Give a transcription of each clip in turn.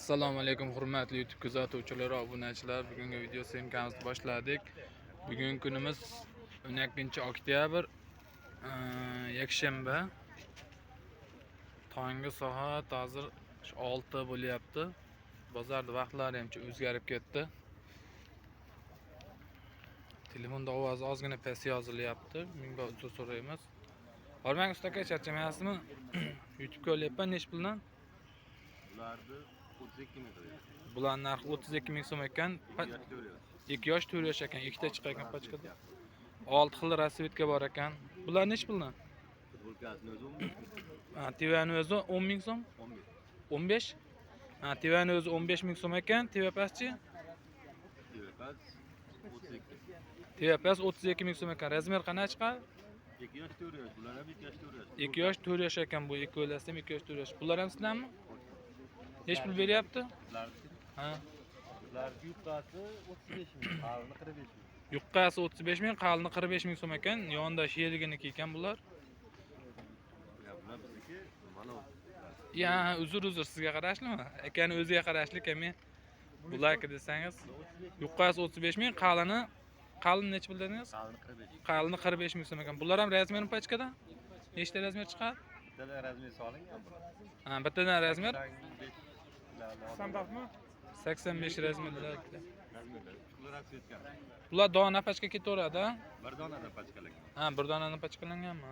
Assalomu alaykum hurmatli YouTube kuzatuvchilar, obunachilar. Bugungi video syomkamizni boshladik. Bugungi kunimiz 12-oktyabr, yakshanba. Tonggi soat hozir 6 bo'lyapti. Bozorda vaqtlari ham o'zgarib ketdi. Telefonda ovozi ozgina past yozilyapti. Menga uzr so'raymiz. Hormang usta aka, charchamayapsizmi? YouTube'ga olyapman, nech puldan? Bularni 32 ming to'laydi. Bular narxi 32 ming so'm ekan. 2 yosh 4 yosh ekan, ikkita chiqar ekan pachkada. 6 xil rasvetka bor ekan. Bular nech puldan? Futbolkasini o'zi 15 ming. Tivani o'zi 10 ming so'm? 15. Tivani o'zi 15 ming so'm ekan. Tiva pastchi? Pas 32. Tiva past 32 ming so'm ekan. Razmer qanaqa chiqadi? 2 yosh 4 yosh. Bular ham 2 yosh 4 yosh. 2 yosh 4 yosh ekan bu. Ikkalasi ham 2 yosh 4 yosh. Bular ham sizlarmi? Nech pul beryapti? Ha. Bular yupqasi 35 ming, qalini 45 ming. Yuqqasi 35 ming, qalini 45 ming so'm ekan. Yonida sherigini ekan bular. Bular bizniki mana bu. Ya, uzr sizga qarashlimi? Akani o'ziga qarashlik, men bularki desangiz. Yuqqasi 35 ming, qalin nech pul dedingiz? Qalini 45 ming. Qalini 45 ming so'm ekan. Bular ham razmermi pachkada? Nechta razmer chiqadi? Bitta razmer solingan bular. Bittadan razmer. Standartmi? 85 razmerlar. Razmerlar. Ular ham ketgan. Bular dona pachka ketaveradi. Bir donada pachkalangan. Bir donani pachkalanganmi?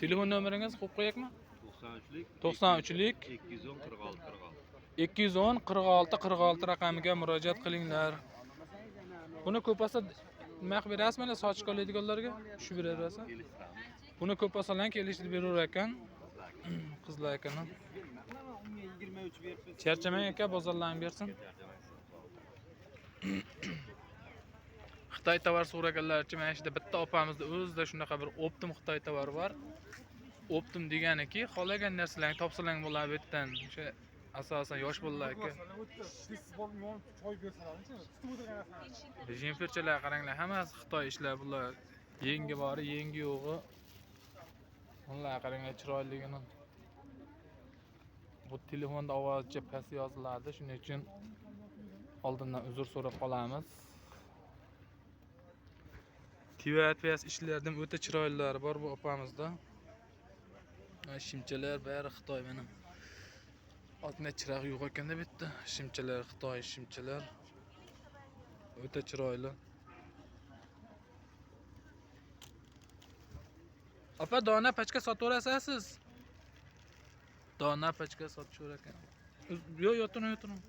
Telefon nomeringiz qo'yib qo'yakmi? 93lik 210 46 raqamiga murojaat qilinglar. Buni ko'pasa nima qilib berasizmi? Soch qoladiganlarga shu berasiz. Buni ko'pasalar kelishib beraver ekan. Qizlar ekan. 23 berib. Charchamang aka, bozorlarni bersin. Xitoy tovar so'raganlarcha mana shunda bitta opamizda o'zida shunaqa bir Optim Xitoy tovari bor. Optim deganiki, xohlagan narsalarni topsalang bo'ladi bu yerdan. O'sha asosan yosh bolalarga. Jemperchalar qaranglar, hammasi Xitoy ishlar bular. Yengi bori, yengi yo'g'i. Ular qaranglar chiroyligini. Bu telefonda ovozcha past yoziladi, shuning uchun oldindan uzr so'rab qolamiz. TVPS ishlardan o'ta chiroylilari bor bu opamizda. Shimchalar bari Xitoy mana. Otna chiroq yo'q ekanda bu yerda. Shimchalar Xitoy shimchalar. O'ta chiroyli. Opa, dona pachka sotaverasiz siz? Dona pachka sotishaver ekan. Yo'q, yo'tiring.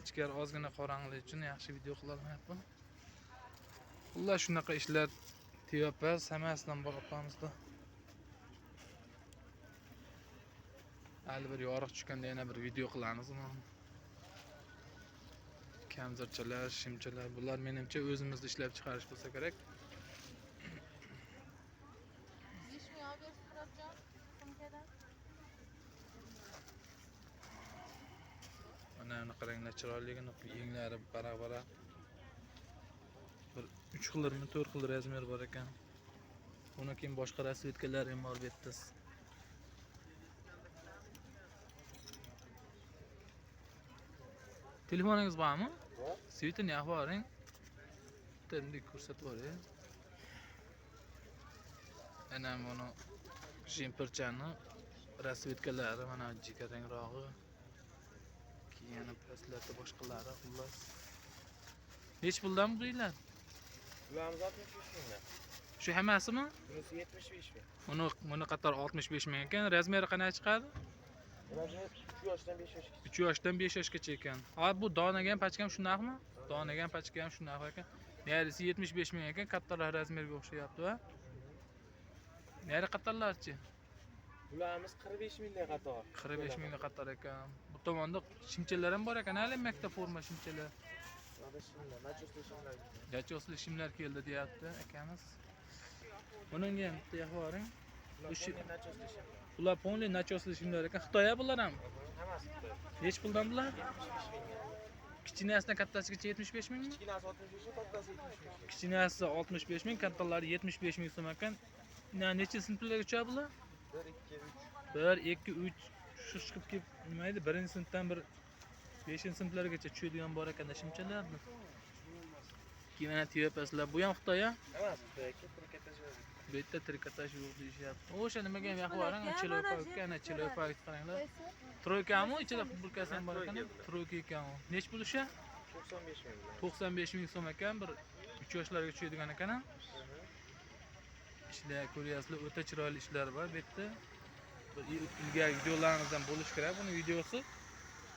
Ichkari ozgina qorong'ulik uchun yaxshi video qila olmayapman. Ular shunaqa ishlar TVPS hammasidan bor opamizda. Hali bir yorug' tushganda yana bir video qilamiz. Kamzirchalar, shimchalar, bular menimcha o'zimizda ishlab chiqarish bo'lsa kerak. Mana qaranglar, chiroyligini, yenglari baraq-baraq. Bir 3 xilmi, 4 xil razmer bor ekan. Undan keyin boshqa rasvetkalar ham bor bu yerda. Telefoningiz bormi? Svitini ahvoring. Tendik ko'rsatib yuboring. Ana buni jemperchani rasvetkalari mana jigarrangrog'i. Yana pastlarda boshqalari xullas. Nech puldan bular? Bularimiz 65 mingdan. Shu hammasimi? Bunisi 75 ming. Buni qator 65 ming ekan. Razmeri qanaqa chiqadi? Razmer 3 yoshdan 5 yoshgacha. 3 yoshdan 5 yoshgacha ekan. Bu donaga ham pachka ham shunaqmi? Donaga ham pachka ham shunaqa ekan. Nerisi 75 ming ekan, kattalar razmerga o'xshayapti va. Neri qatorlarchi? Bularimiz 45 mingdan qator. 45 mingga qator ekan. Bu tomonda shimchalar ham bor ekan, hali maktab forma shimchalar. Nachosli shimlar keldi deyapti akamiz. Buningga ham bitta yaqvoring. Ular ponli nachosli shimlar ekan. Xitoy bular ham. Hammasi Xitoy. Nech puldan bular? 75 mingdan. Kichkinasidan kattasigacha 75 mingmi? Kichkinasi 65 ming, kattasi 75 ming. Kichkinasi 65 ming, kattalari 75 ming so'm ekan. Necha sinflarga tushadi bular? 1 2 3 1 2 3 shu chiqib kelib nima edi? 1-sinfdan bir 5-sinflargacha tushadigan bor ekan shimchalarni. Keyin mana tiyapasizlar. Bu ham Xitoy a? Emas, trikotaj yo'q. Bu yerda trikotaj yo'q deyishyapti. O'sha nimaga ham yoqvoring, chiloyka, ana chiloyka qaranglar. Troykami ichida futbolkasi ham bor ekan. Troyka ekan u. Nech pul o'sha? 95 ming. 95 ming so'm ekan, bir 3 yoshlarga tushadigan ekan. Ishlar ko'ryapsizlar, o'ta chiroyli ishlar bor bu yerda. Bir ilgari videolarimizdan bo'lish kerak buni videosi.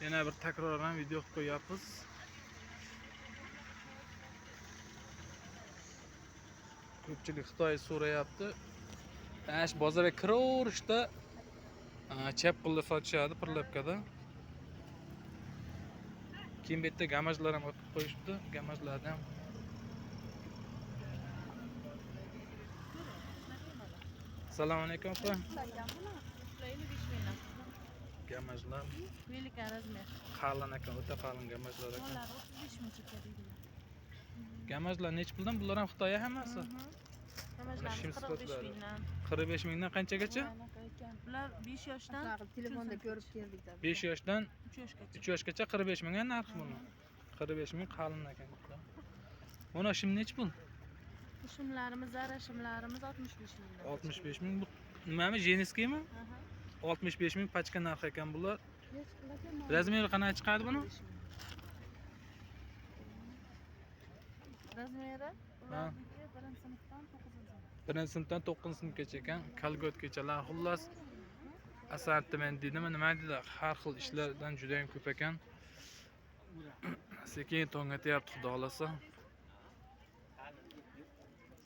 Yana bir takroran video qilib qo'yapmiz. Ko'pchilik Xitoy so'rayapti. Ash bozorga kiraverishda chap qo'lda sotishadi pirlapkada. Keyin bu yerda gamajlar ham o'tib qo'yishibdi. Gamajlarni ham Assalomu alaykum opa. Gamajlar Великий размер. qalin ekan, o'ta qalin gamajlar ekan. Ular 35 ming ketadilar. Gamajlar nech puldan? Bular ham Xitoy hammasi. Shim 45 sifatlari. mingdan. 45 mingdan qanchagacha? Bular 5 yoshdan Telefonda ko'rib keldik da. 5 yoshdan 3 yoshgacha. 3 yoshgacha 45 ming narxi buni. 45 ming qalin ekan. Mana shim nech pul? Shimlarimiz, zara shimlarimiz 65 mingdan. 65 ming. Bu nimami? Jeniskiymi? 65 ming pachka narxi ekan bular. Razmeri qanaqa chiqadi buni? Razmeri Ha. birinchi sinfdan 9-sinf. 1-sinfdan 9-sinfgacha ekan. Kolgotgachalar xullas assortiment deydimi, nima deydilar? Har xil ishlardan juda ham ko'p ekan. Sekin to'ngatyapti xudo xolasa.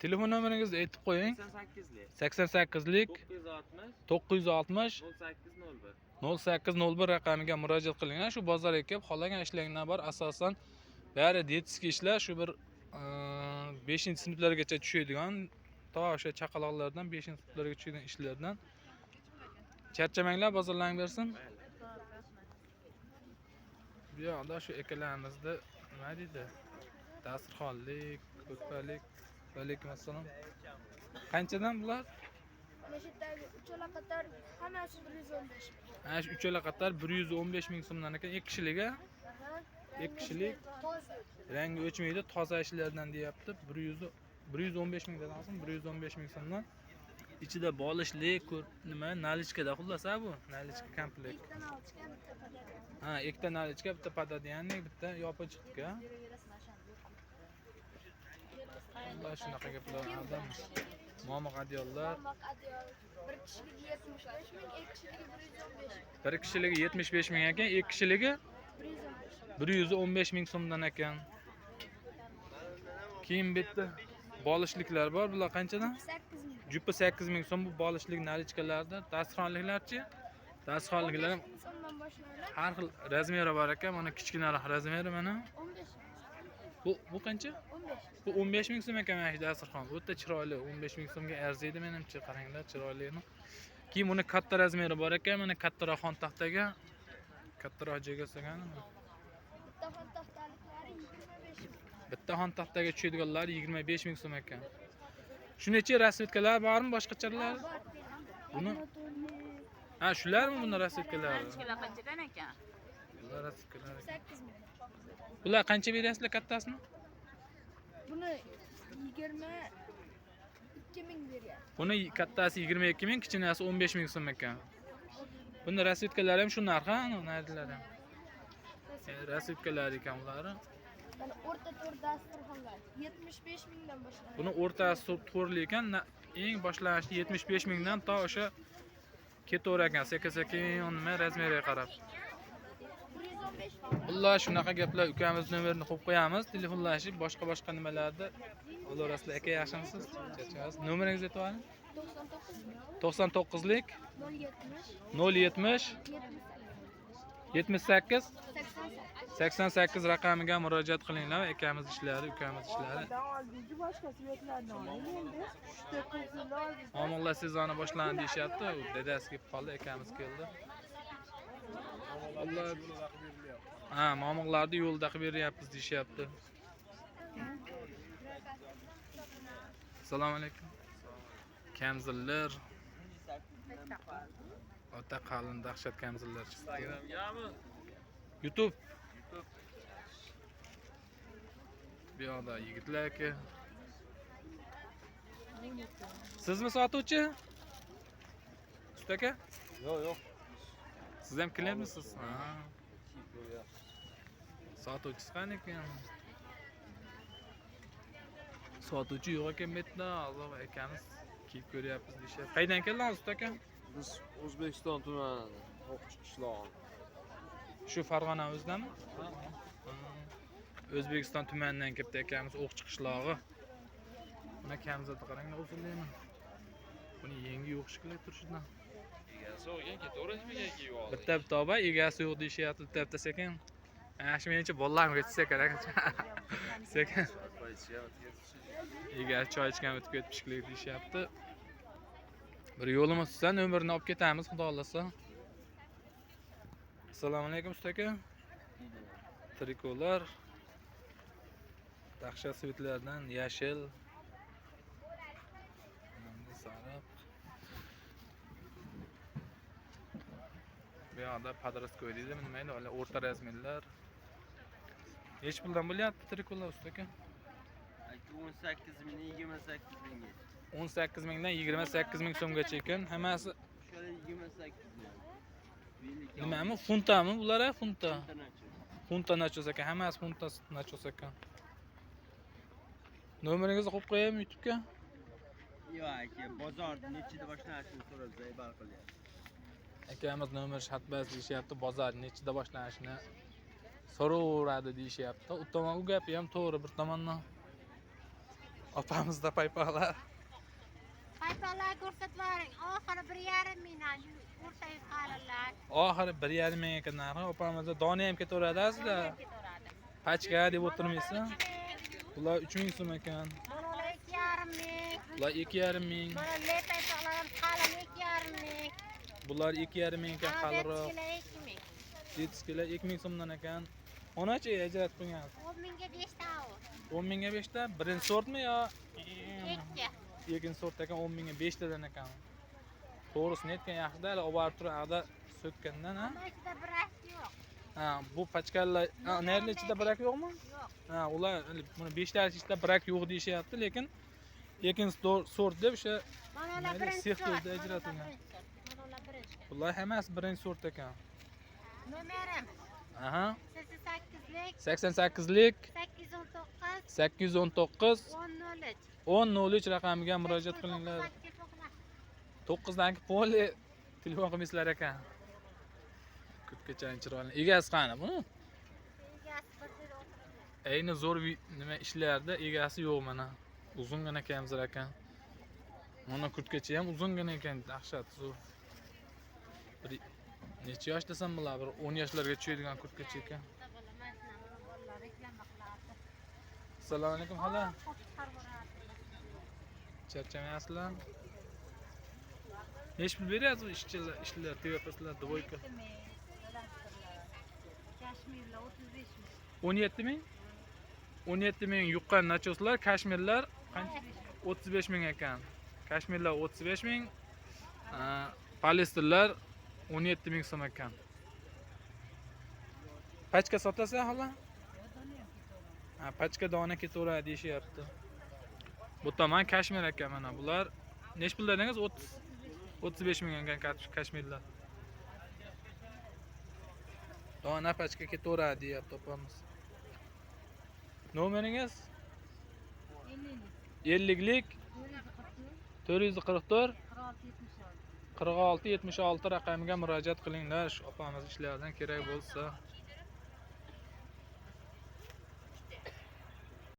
Telefon nomeringizni aytib qo'ying. 88lik 960 960 0801. 0801 raqamiga murojaat qiling. Shu bozorga kelib xohlagan ishlaringlar bor. Asosan bari detskiy ishlar, shu bir 5-sinflargacha tushadigan, to o'sha chaqaloqlardan 5-sinflarga tushadigan ishlardan. Charchamanglar, bozorlaring bersin. Bu yoqda shu ekalarimizda nima deydi? Dasturxonlik, ko'rpalik. Va alaykum assalom. Qanchadan bular? Mana shu yerdagi uchala qator hammasi 115 ming. Ha, shu uchala qator 115 ming so'mdan ekan. 2 kishilik a? 2 kishilik. Rangi o'chmaydi, toza ishlardan deyapti. 115 ming dedim, 115 ming so'mdan. Ichida bolishlik, nima, nalichkada xullas bu, nalichka komplekt. Ikkita nalichka, bitta podadian. Ha, ikkita nalichka, bitta podadianlik, bitta yopichiqga. Alloh shunaqa gaplar odam. Momiq adyollar. Bir kishilik 75 ming, ikki kishilik 115 ming. Bir kishiligi 75 ming ekan, ikki kishiligi 115 ming so'mdan ekan. Keyin bitta bolishliklar bor. Bular qanchadan? 8 ming. Jupi 8 ming so'm bu bolishlik nalichkalarda. Dasturxonliklarchi? Dasturxonliklar ham So'mdan boshlanadi. har xil razmeri bor ekan. Mana kichkinaroq razmeri mana. 15 ming. Bu qancha? 15. Bu 15 ming so'm ekan mana shu dasturxon. Bu yerda chiroyli, 15 ming so'mga arziydi menimcha, qaranglar, chiroylimi. Keyin buni katta razmeri bor ekan, mana kattaroq xon taxtaga, kattaroq joyga solgan. Bitta xon taxtaliklari 25 ming. Bitta xon taxtaga tushadiganlari 25 ming so'm ekan. Shunecha rasvetkalar bormi, boshqachalar? Buni ha, shularmi buni rasvetkalari? Nalichkalar qanchadan ekan? Bular rasvetkalar. 8 ming. Bular qancha berasizlar kattasini? Buni 22 ming beryapti. Buni kattasi 22 ming, kichkinasi 15 ming so'm ekan. Buni rasvetkalari ham shu narx, ha, narxlar ham. Rasvetkalar ekan ular. Mana o'rta to'r dasturxonlar 75 mingdan boshlanadi. Buni o'rtasi to'rli ekan, eng boshlanishi 75 mingdan to o'sha ketaver ekan, sekin-sekin nima razmeriga qarab. 115 ming. Alloh shunaqa gaplar, ukamiz nomerini qo'yib qo'yamiz, telefonlashib, boshqa nimalarda olarasizlar. Aka, yaxshimisiz? Charchasiz. Nomeringizni aytib oling. 99 99lik 070 070 78 88 88 raqamiga murojaat qilinglar. Akamiz ishlari, ukamiz ishlari. Mo'minlar sezoni boshlandi deyishyapti. Dadasi kelib qoldi, akamiz keldi. Alloh. Ha, mo'minlarni yo'lda qilib beryapmiz deyishyapti. Assalomu alaykum. Kamzillar. O'ta qalin dahshat kamzullar chiqdi. Instagramgami? YouTube. Bu yoqda yigitlar aka. Sizmi sotuvchi? Usta aka? Yo'q. Siz ham klientmisiz? Ha. Sotuvchisi qani ekan? Sotuvchi yo'q ekan bu yerda. Alloh akamiz kiyib ko'ryapmiz deyapti. Qaydan keldingiz usta aka? Biz O'zbekiston tumanida O'qchi qishlog'i. Shu Farg'ona o'zidami? O'zbekiston tumanidan kelibdi akamiz O'qchi qishlog'i. Buni kamzatni qaranglar uzunligini. Buni yengi yo'q shekilli turishidan. Egasi o'g'gan ketaverasizmi yeyib oldi. Bitta oba egasi yo'q deyishyapti, bitta sekin. Ana shu menimcha bolalarga ketsa kerak. Sekin. Egasi choy ichgan o'tib ketib shekilli deyishyapti. Bir yo'limiz tutsa, nomerini olib ketamiz, xudo xolasa. Assalomu alaykum usta aka. Trikolar. Dahshat svitlardan yashil. Sariq. Bu yoqda podroskoy deydimi, nima endi, ular o'rta razmerlar. Nech puldan bo'lyapti trikolar usta aka? 18 ming, 28 mingga. 18 mingdan 28 ming so'mgacha ekan. Hammasi Shöyle 28 ming. nimami? Funtami bular? Funta. Funta nachos ekan. Hammasi funta nachos ekan. Nomeringizni qo'yib qo'yaymi YouTube'ga? Yo'q aka, bozor nechida boshlanishini so'rab zaybar qilyapti. Akamiz nomer shatbaz deyishyapti, bozor nechida boshlanishini so'raveradi deyishyapti. U tomon u gapi ham to'g'ri bir tomondan. Opamizda paypoqlar. Paypoqlar ko'rsatib bering. Oxiri 1,5 mingdan o'rtaga qaralar. Oxiri 1,5 ming ekan narxi. Opamizda dona ham ketaveradi aslida. Pachka deb o'tirmaysan. Bular 3000 so'm ekan. Bular 2,5 ming. Bular 2,5 ming. Mana lepaypoqlar ham qalin 2,5 ming. Bular 2,5 ming ekan qalinroq. 2 ming. 7 kilo 2 ming so'mdan ekan. Onachi ajratib qo'ygan. 10 mingga 5 ta u. 10 mingga 5 ta. Birinchi sortmi yo? Ikki. Ikkinchi sort ekan 10 mingga 5 tadan ekan. To'g'risini aytgan yaxshi-da, olib borib turib, ag'da so'kkandan, ha? Mana ichida birak yo'q. Ha, bu pachkalar, nerli ichida birak yo'qmi? Yo'q. Ha, ular buni 5 ta ichida birak yo'q deyishyapti, lekin ikkinchi sort deb o'sha Mana ular mayli, birinchi sexda sort. o'zida ajratilgan. Mana ular birinchi. Bular hammasi birinchi sort ekan. Nomerim Aha. 88lik 88lik 819 819 1003. 1003 raqamiga murojaat qilinglar. 9 dan poli telefon qilmaysizlar ekan. Kutgacha chiroyli. Egasi qani buni? Egasi bir joyda o'tiradi. Ayni zo'r nima ishlarda egasi yo'q mana. Uzungina kamzir ekan. Mana kurtkacha ham uzungina ekan, dahshat zo'r. Bir necha yosh desam bular, bir 10 yoshlarga tushadigan kurtkacha ekan. Bolalar reklama qiladi. Assalomu alaykum xola. Qo'shqar boradi. Charchamayapsizlar? Nech pul beryapsiz ishchilar, tepasizlar, dvoyka? Kashmirlar 35 ming. 17 ming? 17 ming yuqqan nachoslar, kashmirlar 35 ming ekan. Kashmirlar 35 ming, polisterlar 17 ming so'm ekan. Pachka sotasan xola? Ha, pachka dona ketaveradi deyishyapti. Bu tomon kashmir ekan mana bular. Nech pul dedingiz? 35 ming ekan kashmirlar. Dona pachka ketaveradi deyapti opamiz. Nomeringiz? 50lik 444 46 76 raqamiga murojaat qilinglar. Shu opamiz ishlaridan kerak bo'lsa.